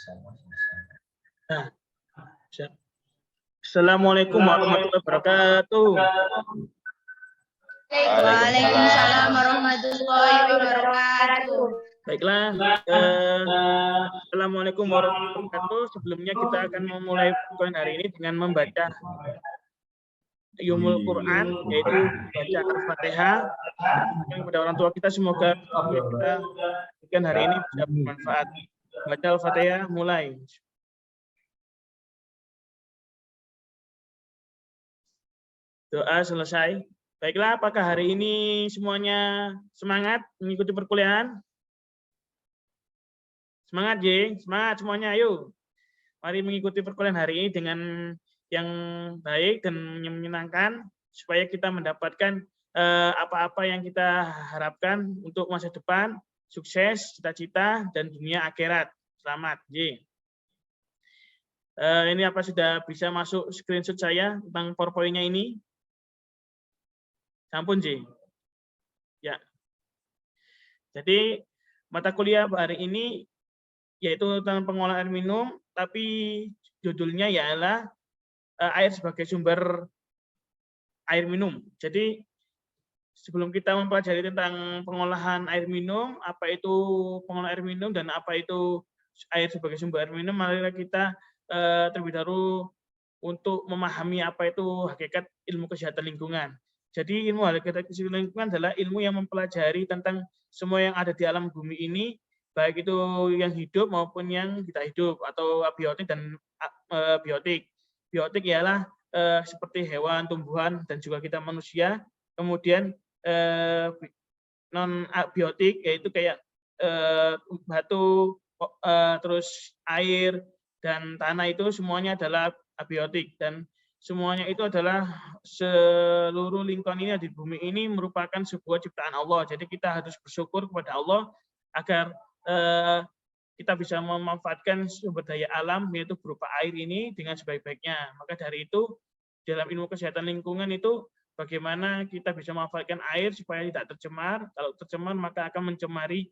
Nah, Assalamualaikum warahmatullahi wabarakatuh. Waalaikumsalam warahmatullahi wabarakatuh. Baiklah, Assalamualaikum warahmatullahi wabarakatuh. Sebelumnya kita akan memulai perkuliahan hari ini dengan membaca Ulumul Quran, yaitu baca Al-Fatihah. Kepada orang tua kita, semoga kita berikan hari ini bisa bermanfaat. Baca Al-Fatihah, mulai. Doa selesai. Baiklah, apakah hari ini semuanya semangat mengikuti perkuliahan? Semangat, J. Semangat semuanya, ayo. Mari mengikuti perkuliahan hari ini dengan yang baik dan menyenangkan, supaya kita mendapatkan apa-apa yang kita harapkan untuk masa depan, sukses, cita-cita, dan dunia akhirat. Selamat, J. Ini apa sudah bisa masuk screenshot saya tentang PowerPoint-nya ini? Sampun, J. Ya. Jadi, mata kuliah hari ini yaitu tentang pengolahan air minum, tapi judulnya ialah air sebagai sumber air minum. Jadi sebelum kita mempelajari tentang pengolahan air minum, apa itu pengolahan air minum dan apa itu air sebagai sumber air minum, mari kita terlebih dahulu untuk memahami apa itu hakikat ilmu kesehatan lingkungan. Jadi ilmu hakikat kesehatan lingkungan adalah ilmu yang mempelajari tentang semua yang ada di alam bumi ini, baik itu yang hidup maupun yang tidak hidup, atau abiotik dan biotik. Biotik ialah seperti hewan, tumbuhan, dan juga kita manusia. Kemudian non abiotik yaitu kayak batu, terus air dan tanah, itu semuanya adalah abiotik, dan semuanya itu adalah seluruh lingkungan ini di bumi ini merupakan sebuah ciptaan Allah. Jadi kita harus bersyukur kepada Allah agar kita bisa memanfaatkan sumber daya alam, yaitu berupa air ini, dengan sebaik-baiknya. Maka dari itu, dalam ilmu kesehatan lingkungan itu, bagaimana kita bisa memanfaatkan air supaya tidak tercemar. Kalau tercemar, maka akan mencemari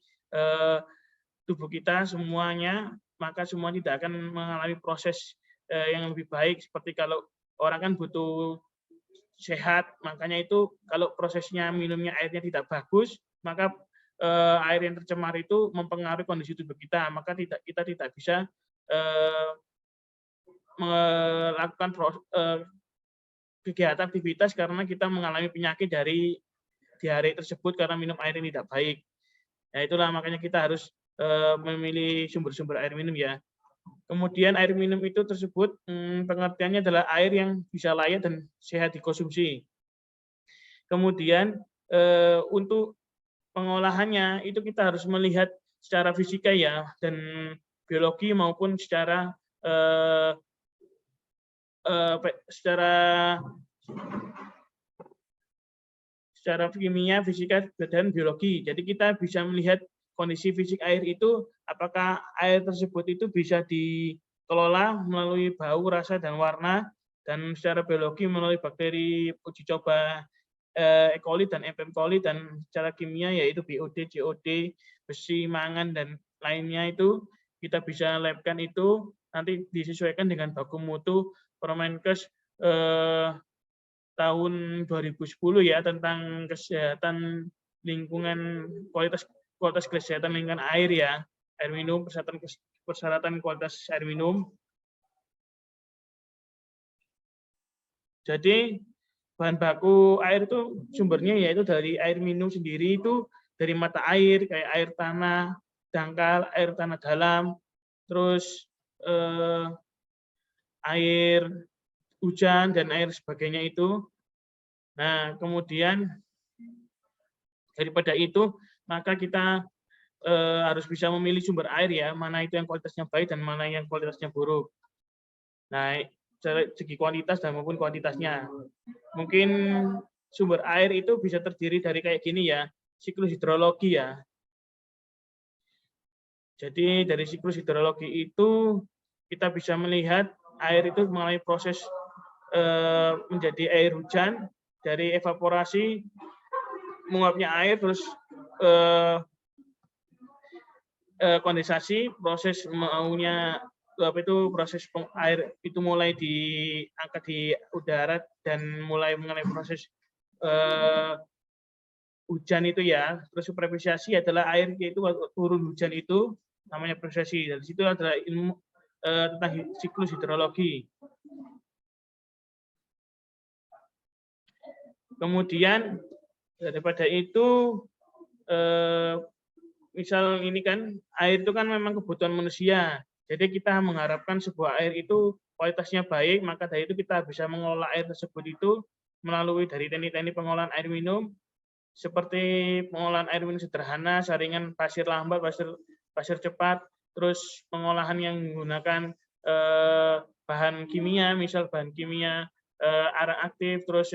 tubuh kita semuanya, maka semua tidak akan mengalami proses yang lebih baik. Seperti kalau orang kan butuh sehat, makanya itu kalau prosesnya minumnya airnya tidak bagus, maka air yang tercemar itu mempengaruhi kondisi tubuh kita, maka kita tidak bisa melakukan kegiatan aktivitas karena kita mengalami penyakit dari diare tersebut karena minum air yang tidak baik. Nah, itulah makanya kita harus memilih sumber-sumber air minum ya. Kemudian air minum itu tersebut pengertiannya adalah air yang bisa layak dan sehat dikonsumsi. Kemudian untuk pengolahannya itu kita harus melihat secara fisika ya, dan biologi maupun secara secara kimia, fisika, dan biologi. Jadi kita bisa melihat kondisi fisik air itu, apakah air tersebut itu bisa dikelola melalui bau, rasa, dan warna, dan secara biologi melalui bakteri uji coba E. coli dan M. coli, dan secara kimia yaitu BOD, COD, besi, mangan, dan lainnya itu kita bisa labkan itu, nanti disesuaikan dengan baku mutu Permenkes tahun 2010 ya, tentang kesehatan lingkungan, kualitas kesehatan lingkungan air ya, air minum, persyaratan kualitas air minum. Jadi bahan baku air itu sumbernya yaitu dari air minum sendiri, itu dari mata air kayak air tanah dangkal, air tanah dalam, terus air hujan dan air sebagainya itu. Nah, kemudian daripada itu, maka kita harus bisa memilih sumber air ya, mana itu yang kualitasnya baik dan mana yang kualitasnya buruk. Nah, dari segi kualitas dan maupun kuantitasnya. Mungkin sumber air itu bisa terdiri dari kayak gini ya, siklus hidrologi ya. Jadi dari siklus hidrologi itu kita bisa melihat air itu mengalami proses menjadi air hujan, dari evaporasi menguapnya air, terus kondensasi, proses maunya proses air itu mulai diangkat di udara dan mulai mengenai proses hujan itu ya. Terus presipitasi adalah air yaitu turun hujan itu namanya presipitasi. Dari situ adalah ilmu tentang siklus hidrologi. Kemudian daripada itu misal ini kan air itu kan memang kebutuhan manusia. Jadi kita mengharapkan sebuah air itu kualitasnya baik, maka dari itu kita bisa mengelola air tersebut itu melalui dari teknik-teknik pengolahan air minum seperti pengolahan air minum sederhana, saringan pasir lambat, pasir cepat, terus pengolahan yang menggunakan bahan kimia, misal bahan kimia arang aktif, terus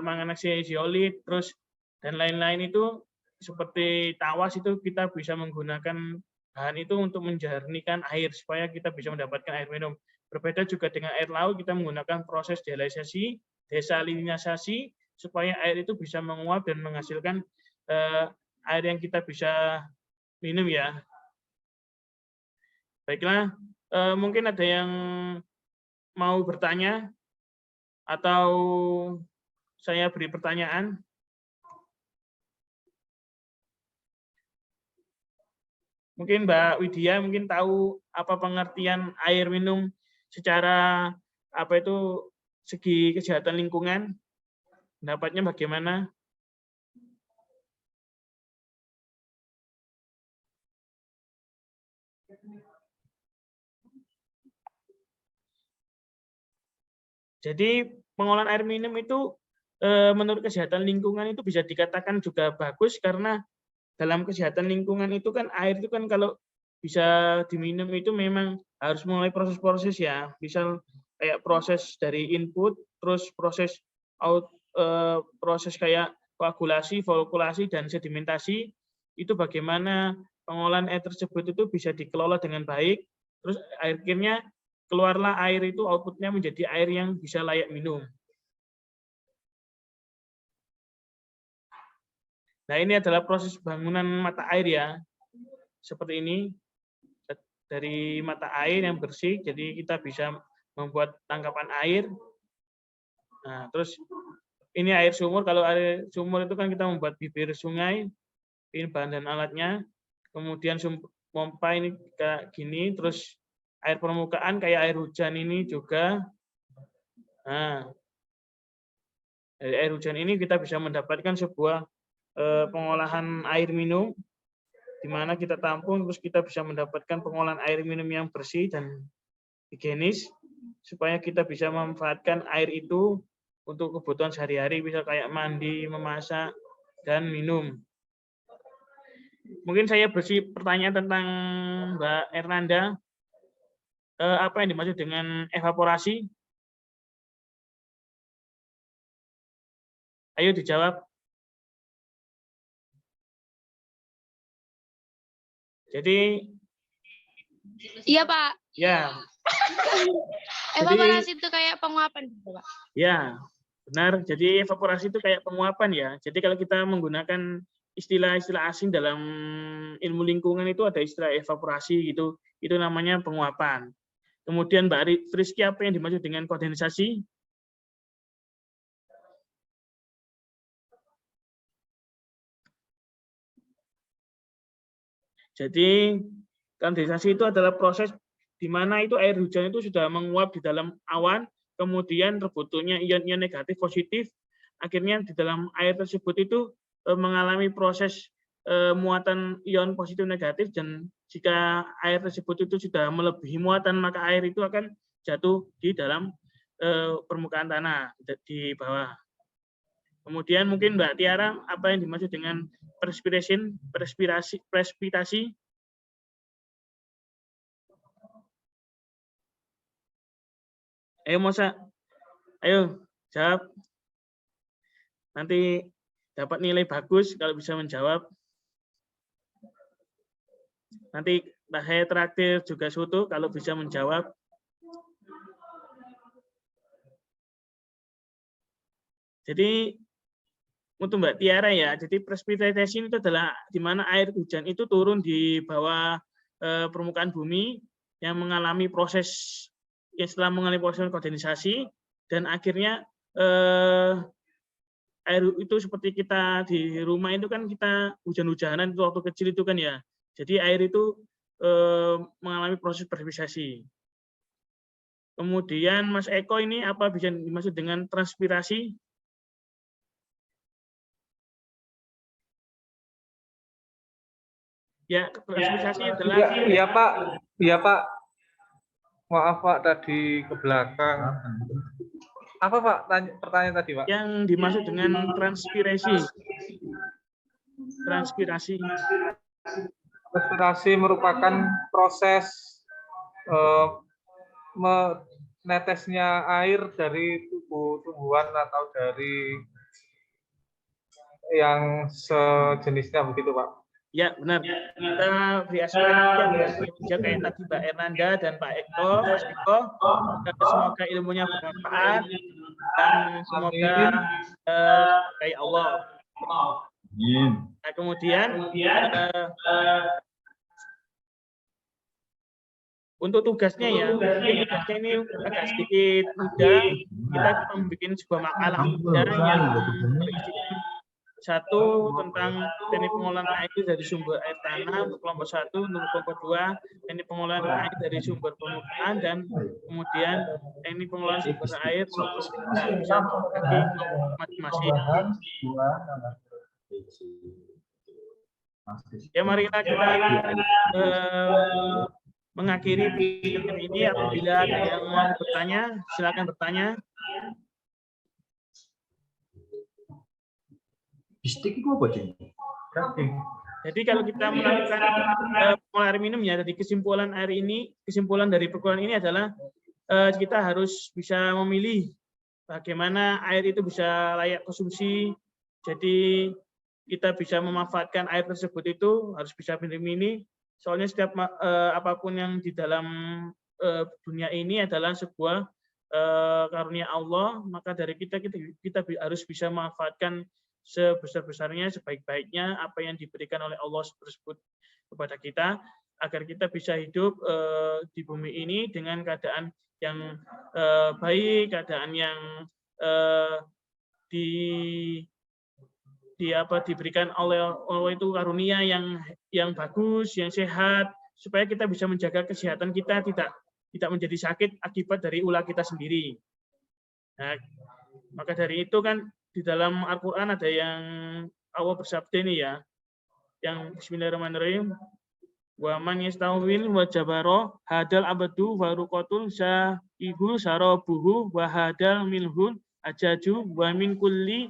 manganese zeolit, terus dan lain-lain itu seperti tawas itu kita bisa menggunakan bahan itu untuk menjernihkan air supaya kita bisa mendapatkan air minum. Berbeda juga dengan air laut, kita menggunakan proses desalinisasi supaya air itu bisa menguap dan menghasilkan air yang kita bisa minum ya. Baiklah, mungkin ada yang mau bertanya atau saya beri pertanyaan. Mungkin Mbak Widya mungkin tahu apa pengertian air minum secara segi kesehatan lingkungan. Pendapatnya bagaimana? Jadi pengolahan air minum itu menurut kesehatan lingkungan itu bisa dikatakan juga bagus karena dalam kesehatan lingkungan itu kan air itu kan kalau bisa diminum itu memang harus mulai proses-proses ya. Misal kayak proses dari input, terus proses proses kayak koagulasi, volkulasi, dan sedimentasi. Itu bagaimana pengolahan air tersebut itu bisa dikelola dengan baik. Terus akhirnya keluarlah air itu outputnya menjadi air yang bisa layak minum. Nah, ini adalah proses bangunan mata air ya. Seperti ini. Dari mata air yang bersih, jadi kita bisa membuat tangkapan air. Nah, terus ini air sumur. Kalau air sumur itu kan kita membuat bibir sungai. Ini bahan dan alatnya. Kemudian pompa ini kayak gini. Terus air permukaan kayak air hujan ini juga. Nah, dari air hujan ini kita bisa mendapatkan sebuah pengolahan air minum di mana kita tampung, terus kita bisa mendapatkan pengolahan air minum yang bersih dan higienis supaya kita bisa memanfaatkan air itu untuk kebutuhan sehari-hari, misal kayak mandi, memasak, dan minum. Mungkin saya beri pertanyaan tentang Mbak Ernanda. Apa yang dimaksud dengan evaporasi? Ayo dijawab. Jadi, iya Pak. Ya. Evaporasi itu kayak penguapan, Pak. Ya, benar. Jadi evaporasi itu kayak penguapan ya. Jadi kalau kita menggunakan istilah-istilah asing dalam ilmu lingkungan itu ada istilah evaporasi gitu. Itu namanya penguapan. Kemudian Mbak Rizky, apa yang dimaksud dengan kondensasi? Jadi kondensasi itu adalah proses di mana itu air hujan itu sudah menguap di dalam awan, kemudian terbentuknya ion-ion negatif positif, akhirnya di dalam air tersebut itu mengalami proses muatan ion positif negatif, dan jika air tersebut itu sudah melebihi muatan, maka air itu akan jatuh di dalam permukaan tanah di bawah. Kemudian mungkin Mbak Tiara, apa yang dimaksud dengan presipitasi? Ayo Mosa, ayo jawab. Nanti dapat nilai bagus kalau bisa menjawab. Nanti saya traktir juga Soto kalau bisa menjawab. Jadi untuk Mbak Tiara ya. Jadi precipitation itu adalah di mana air hujan itu turun di bawah permukaan bumi yang mengalami proses setelah mengalami proses kondensasi dan akhirnya air itu seperti kita di rumah itu kan kita hujan-hujanan itu waktu kecil itu kan ya. Jadi air itu mengalami proses precipitation. Kemudian Mas Eko ini apa bisa dimaksud dengan transpirasi? Ya, transpirasi adalah Iya Pak. Maaf Pak tadi ke belakang. Apa Pak pertanyaan tadi Pak? yang dimaksud dengan transpirasi. Transpirasi merupakan proses menetesnya air dari tumbuhan atau dari yang sejenisnya begitu Pak. Ya benar. Kita beri aspirasi yang bijak kayak tadi Mbak Ernanda dan Pak Eko, Mas Eko. Semoga ilmunya bermanfaat dan semoga kayak Allah. Nah, kemudian untuk tugasnya ya, tugasnya ini agak sedikit mudah. Kita membuat sebuah makalah mudah yang berisikan satu tentang teknik pengolahan air dari sumber air tanah untuk kelompok 1, untuk kelompok 2 teknik pengolahan air dari sumber permukaan dan kemudian teknik pengolahan sumber air untuk kita bisa bagi masing-masing. Ya mari kita mengakhiri video ini. Apabila ada yang mau bertanya, silakan bertanya. Jadi kalau kita melakukan pengolahan air minum ya, dari kesimpulan dari perkuliahan ini adalah kita harus bisa memilih bagaimana air itu bisa layak konsumsi. Jadi kita bisa memanfaatkan air tersebut itu harus bisa pilih-pilih. Soalnya setiap apapun yang di dalam dunia ini adalah sebuah karunia Allah, maka dari kita harus bisa memanfaatkan sebesar-besarnya, sebaik-baiknya apa yang diberikan oleh Allah tersebut kepada kita, agar kita bisa hidup di bumi ini dengan keadaan yang baik, keadaan yang diberikan oleh Allah itu karunia yang bagus, yang sehat, supaya kita bisa menjaga kesehatan kita tidak menjadi sakit akibat dari ulah kita sendiri. Nah, maka dari itu kan di dalam Al-Quran ada yang Allah bersabda ini ya, yang Bismillahirrahmanirrahim, wa man yastawil wa jabaro hadal abadu wa ruqatul sa'ihu sarabuhu wa hadal milhun ajaju wa min kulli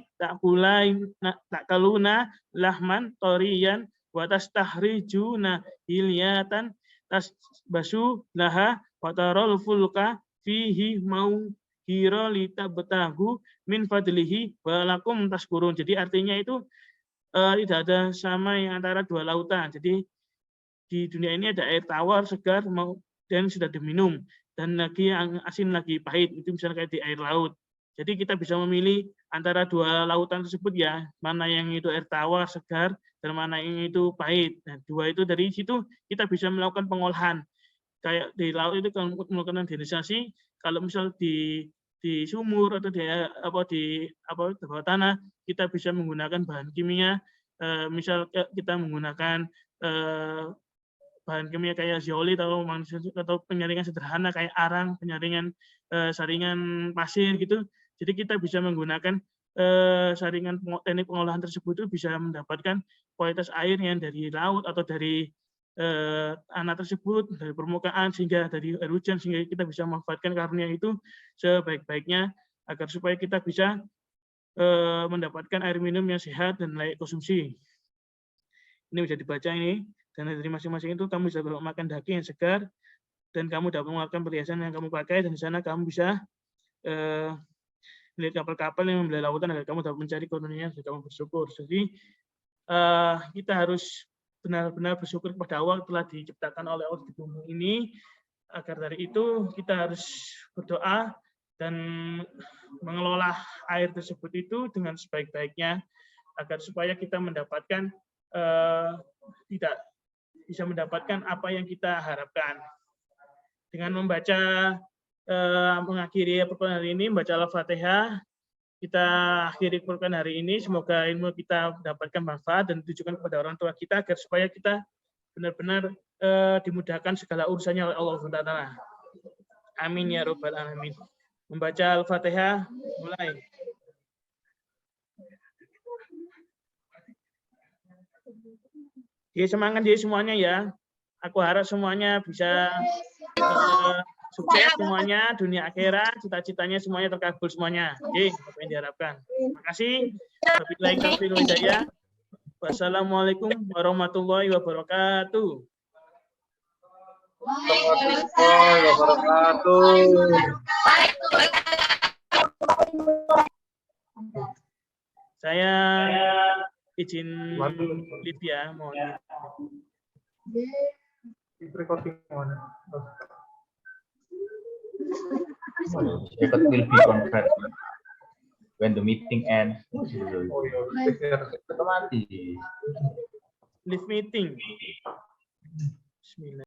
ta'kaluna lahman toriyan wa tastahrijuna hilyatan tasbasu laha wa tarol fulka fihi mau hira litabtahu min fadlihi walakum tashkurun. Jadi artinya itu tidak ada sama yang antara dua lautan. Jadi di dunia ini ada air tawar, segar, dan sudah diminum. Dan lagi yang asin, lagi pahit. Itu misalnya kayak di air laut. Jadi kita bisa memilih antara dua lautan tersebut ya, mana yang itu air tawar, segar, dan mana yang itu pahit. Nah, dua itu dari situ kita bisa melakukan pengolahan. Kayak di laut itu kalau melakukan desalinasi, kalau misal di sumur atau di bawah tanah, kita bisa menggunakan bahan kimia. Misal kita menggunakan bahan kimia kayak zeolit atau penyaringan sederhana kayak arang, penyaringan saringan pasir gitu. Jadi kita bisa menggunakan saringan teknik pengolahan tersebut itu bisa mendapatkan kualitas air yang dari laut atau dari tanah tersebut, dari permukaan, sehingga dari air hujan, sehingga kita bisa memanfaatkan karunia itu sebaik-baiknya agar supaya kita bisa mendapatkan air minum yang sehat dan layak konsumsi. Ini bisa dibaca ini, dan dari masing-masing itu kamu bisa makan daging yang segar, dan kamu dapat mengeluarkan perhiasan yang kamu pakai, dan di sana kamu bisa melihat kapal-kapal yang membeli lautan agar kamu dapat mencari karunia dan kamu bersyukur. Jadi kita harus benar-benar bersyukur kepada Allah telah diciptakan oleh Allah di bumi ini. Agar dari itu kita harus berdoa dan mengelola air tersebut itu dengan sebaik-baiknya agar supaya kita mendapatkan tidak bisa mendapatkan apa yang kita harapkan. Dengan membaca mengakhiri perkuliahan hari ini, membaca Al-Fatihah, kita akhiri perkuliahan hari ini. Semoga ilmu kita mendapatkan manfaat dan ditujukan kepada orang tua kita agar supaya kita benar-benar dimudahkan segala urusannya oleh Allah SWT. Amin ya Rabbal Alamin. Membaca Al-Fatihah, mulai. Jadi semangat ya semuanya ya. Aku harap semuanya bisa sukses semuanya, dunia akhirat, cita-citanya semuanya terkabul semuanya. Oke, apa yang diharapkan. Terima kasih. Wabillahi taufiq wal hidayah. Wassalamualaikum warahmatullahi wabarakatuh. Warahmatullahi wabarakatuh. Saya izin live ya, mohon. Recording mana? Record will be conferred when the meeting ends. Oh iya, Otomatis. Live meeting. Bismillah.